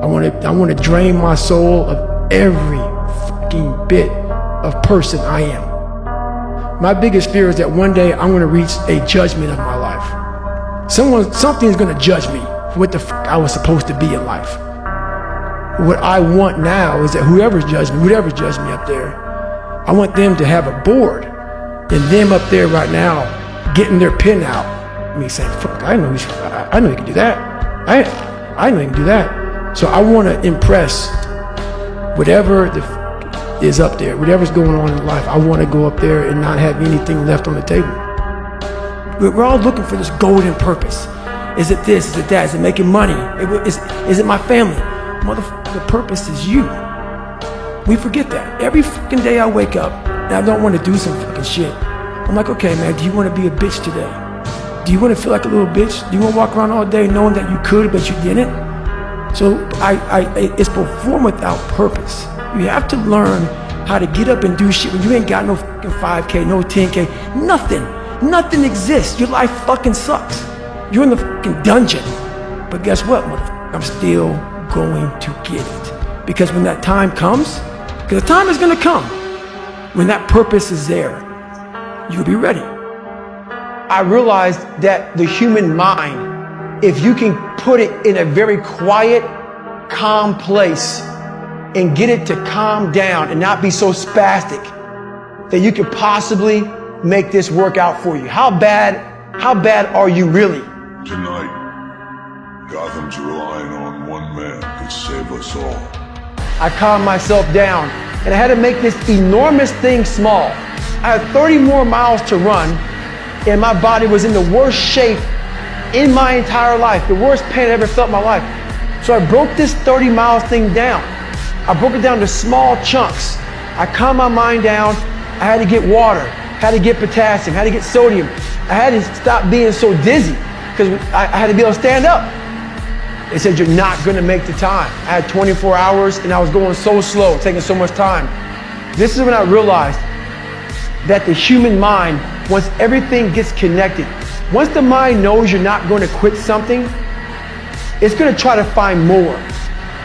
want to drain my soul of every fucking bit of person I am. My biggest fear is that one day I'm going to reach a judgment of my life. Something's going to judge me for what the fuck I was supposed to be in life. What I want now is that whoever judged me up there, I want them to have a board and them up there right now getting their pen out. Me saying, fuck, I know you can do that. I know you can do that. So I want to impress whatever is up there, whatever's going on in life. I want to go up there and not have anything left on the table. We're all looking for this golden purpose. Is it this? Is it that? Is it making money? Is it my family? Motherfucker, the purpose is you. We forget that. Every fucking day I wake up and I don't want to do some fucking shit. I'm like, okay, man, do you want to be a bitch today? Do you want to feel like a little bitch? Do you want to walk around all day knowing that you could, but you didn't? So it's perform without purpose. You have to learn how to get up and do shit when you ain't got no fucking 5K, no 10K, nothing. Nothing exists. Your life fucking sucks. You're in the fucking dungeon. But guess what, motherfucker? I'm still going to get it. Because when that time comes, because the time is going to come, when that purpose is there, you'll be ready. I realized that the human mind, if you can put it in a very quiet, calm place and get it to calm down and not be so spastic, that you could possibly make this work out for you. How bad are you really? Tonight, Gotham's relying on one man to save us all. I calmed myself down and I had to make this enormous thing small. I had 30 more miles to run and my body was in the worst shape in my entire life, the worst pain I ever felt in my life. So I broke this 30 miles thing down. I broke it down to small chunks. I calmed my mind down. I had to get water, had to get potassium, had to get sodium. I had to stop being so dizzy because I had to be able to stand up. They said, you're not gonna make the time. I had 24 hours and I was going so slow, taking so much time. This is when I realized that the human mind, once everything gets connected, once the mind knows you're not going to quit something, it's going to try to find more.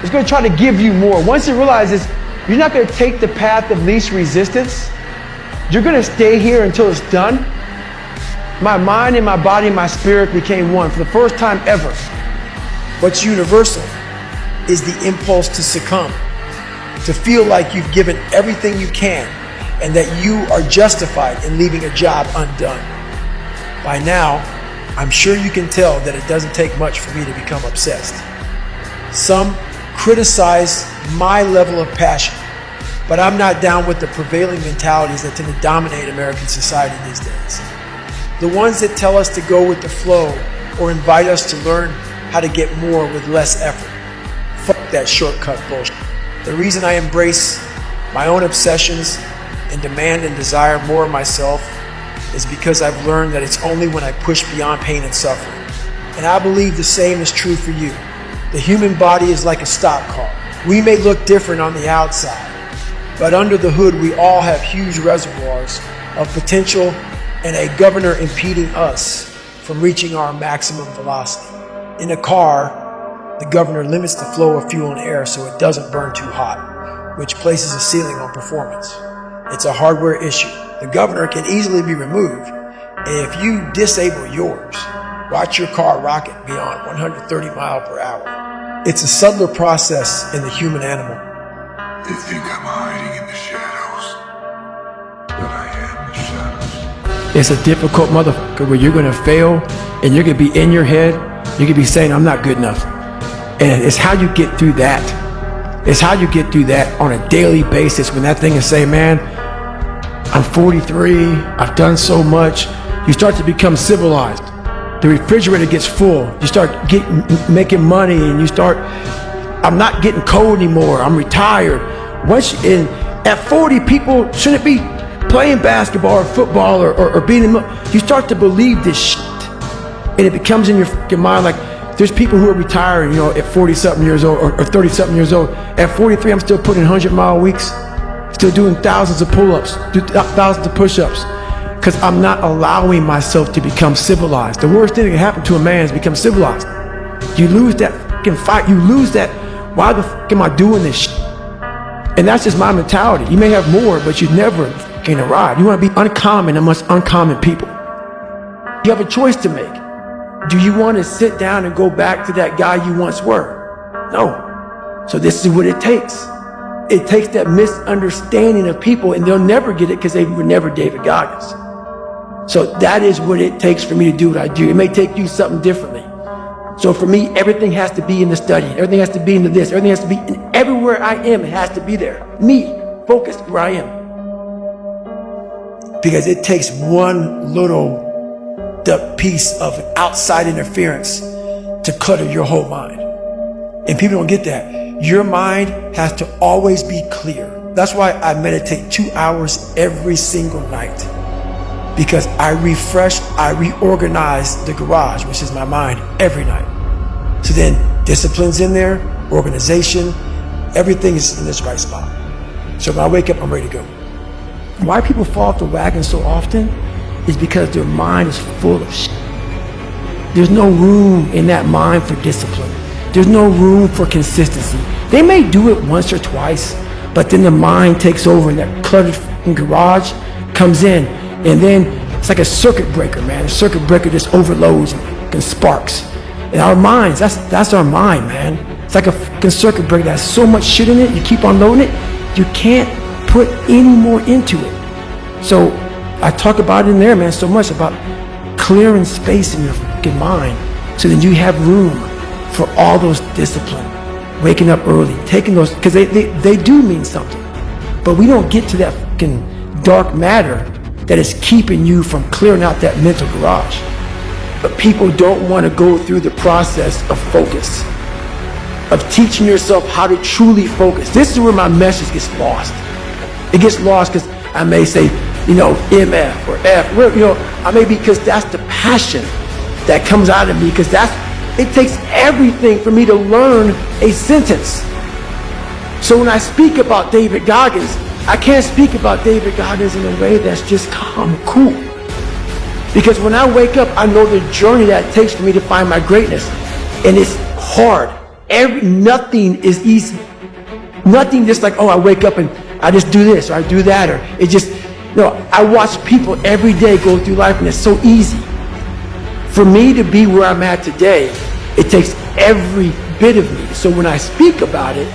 It's going to try to give you more. Once it realizes you're not going to take the path of least resistance, you're going to stay here until it's done. My mind and my body and my spirit became one for the first time ever. What's universal is the impulse to succumb, to feel like you've given everything you can and that you are justified in leaving a job undone. By now, I'm sure you can tell that it doesn't take much for me to become obsessed. Some criticize my level of passion, but I'm not down with the prevailing mentalities that tend to dominate American society these days. The ones that tell us to go with the flow or invite us to learn how to get more with less effort. Fuck that shortcut bullshit. The reason I embrace my own obsessions and demand and desire more of myself is because I've learned that it's only when I push beyond pain and suffering. And I believe the same is true for you. The human body is like a stock car. We may look different on the outside, but under the hood we all have huge reservoirs of potential and a governor impeding us from reaching our maximum velocity. In a car, the governor limits the flow of fuel and air so it doesn't burn too hot, which places a ceiling on performance. It's a hardware issue. The governor can easily be removed, and if you disable yours, watch your car rocket beyond 130 miles per hour. It's a subtler process in the human animal. They think I'm hiding in the shadows, but I am the shadows. It's a difficult motherfucker where you're gonna fail and you're gonna be in your head, you're gonna be saying, I'm not good enough. And it's how you get through that. It's how you get through that on a daily basis when that thing is saying, man, I'm 43, I've done so much. You start to become civilized. The refrigerator gets full. You start making money and you start, I'm not getting cold anymore, I'm retired. At 40, people shouldn't be playing basketball or football or beating them up. You start to believe this shit and it becomes in your mind like, there's people who are retiring, you know, at 40-something years old or 30-something years old. At 43, I'm still putting 100-mile weeks, still doing thousands of pull-ups, thousands of push-ups, because I'm not allowing myself to become civilized. The worst thing that can happen to a man is become civilized. You lose that fucking fight. You lose that Why the fuck am I doing this shit? And that's just my mentality. You may have more, but you never can arrive. You want to be uncommon amongst uncommon people. You have a choice to make. Do you want to sit down and go back to that guy you once were? No. So this is what it takes. It takes that misunderstanding of people, and they'll never get it because they were never David Goggins. So that is what it takes for me to do what I do. It may take you something differently. So for me, everything has to be in the study. Everything has to be into this. Everything has to be in everywhere I am. It has to be there. Me, focused where I am. Because it takes one little piece of outside interference to clutter your whole mind. And people don't get that. Your mind has to always be clear. That's why I meditate 2 hours every single night. Because I refresh, I reorganize the garage, which is my mind, every night. So then discipline's in there, organization, everything is in this right spot. So when I wake up, I'm ready to go. Why people fall off the wagon so often is because their mind is full of shit. There's no room in that mind for discipline. There's no room for consistency. They may do it once or twice, but then the mind takes over and that cluttered garage comes in. And then it's like a circuit breaker, man. A circuit breaker just overloads and sparks. And our minds, that's our mind, man. It's like a fucking circuit breaker that has so much shit in it, you keep on loading it, you can't put any more into it. So I talk about it in there, man, so much about clearing space in your fucking mind so that you have room for all those discipline, waking up early, taking those, because they do mean something. But we don't get to that fucking dark matter that is keeping you from clearing out that mental garage. But people don't want to go through the process of focus, of teaching yourself how to truly focus. This is where my message gets lost. It gets lost because I may say, MF or F, I may be, because that's the passion that comes out of me, because it takes everything for me to learn a sentence. So when I speak about David Goggins, I can't speak about David Goggins in a way that's just calm, cool. Because when I wake up, I know the journey that it takes for me to find my greatness. And it's hard. Nothing is easy. Nothing just like, I wake up and I just do this or I do that, or it just, I watch people every day go through life and it's so easy. For me to be where I'm at today, it takes every bit of me. So when I speak about it,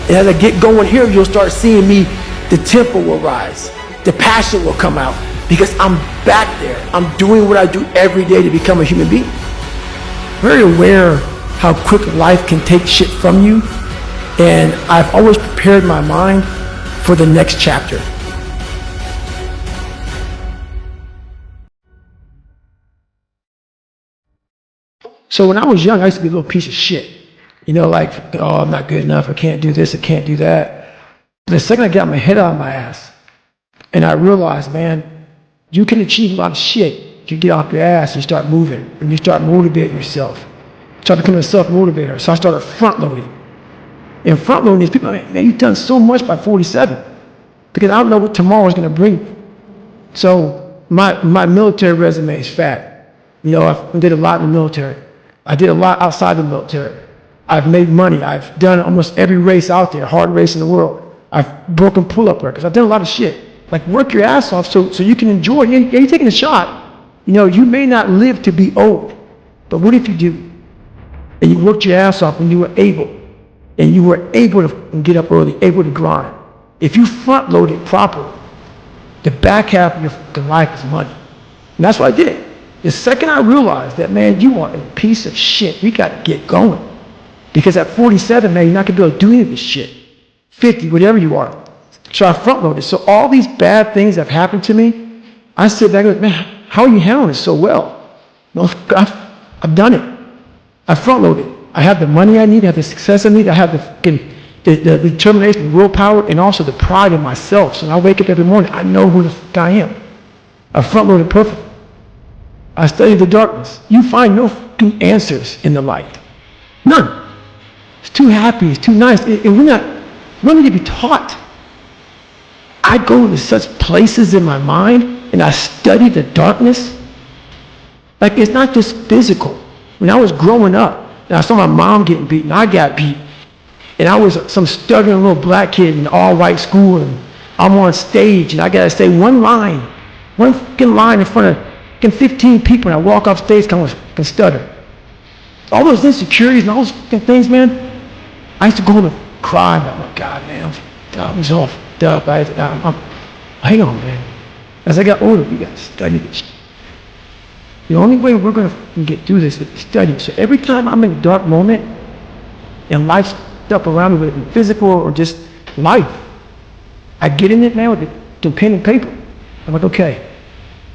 and as I get going here, you'll start seeing me. The tempo will rise. The passion will come out because I'm back there. I'm doing what I do every day to become a human being. Very aware how quick life can take shit from you. And I've always prepared my mind for the next chapter. So when I was young, I used to be a little piece of shit. I'm not good enough. I can't do this. I can't do that. The second I got my head out of my ass and I realized, man, you can achieve a lot of shit. You get off your ass and start moving and you start motivating yourself. Start becoming a self-motivator. So I started front-loading. And front-loading is people, man, you've done so much by 47 because I don't know what tomorrow is going to bring. So my military resume is fat. I did a lot in the military. I did a lot outside the military. I've made money. I've done almost every race out there, hard race in the world. I've broken pull-up records. I've done a lot of shit. Like, work your ass off so you can enjoy it. You're taking a shot. You may not live to be old, but what if you do? And you worked your ass off when you were able. And you were able to get up early, able to grind. If you front-load it properly, the back half of your life is money. And that's what I did. The second I realized that, man, you are a piece of shit. We got to get going. Because at 47, man, you're not going to be able to do any of this shit. 50, whatever you are. So I front-loaded. So all these bad things that have happened to me, I sit back and go, man, how are you handling it so well? I've done it. I front-loaded. I have the money I need. I have the success I need. I have the determination, the willpower, and also the pride in myself. So when I wake up every morning, I know who the fuck I am. I front-loaded perfect. I study the darkness. You find no fucking answers in the light. None. It's too happy. It's too nice. And we don't need to be taught. I go to such places in my mind and I study the darkness. Like, it's not just physical. When I was growing up and I saw my mom getting beaten, I got beat. And I was some stuttering little black kid in an all-white school, and I'm on stage, and I gotta say one fucking line in front of fucking 15 people, and I walk off stage, kind of fucking stutter. All those insecurities and all those fucking things, man. I used to go home and cry. Oh my God, man, I'm so fucked up. Hang on, man. As I got older, we got to study this. The only way we're gonna get through this is to study. So every time I'm in a dark moment, and life's stuff around me, whether it's physical or just life, I get in it now with the pen and paper. I'm like, okay,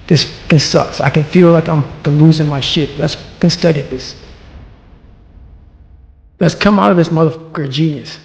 this fucking sucks. I can feel like I'm losing my shit. Let's fucking study this. Let's come out of this motherfucker genius.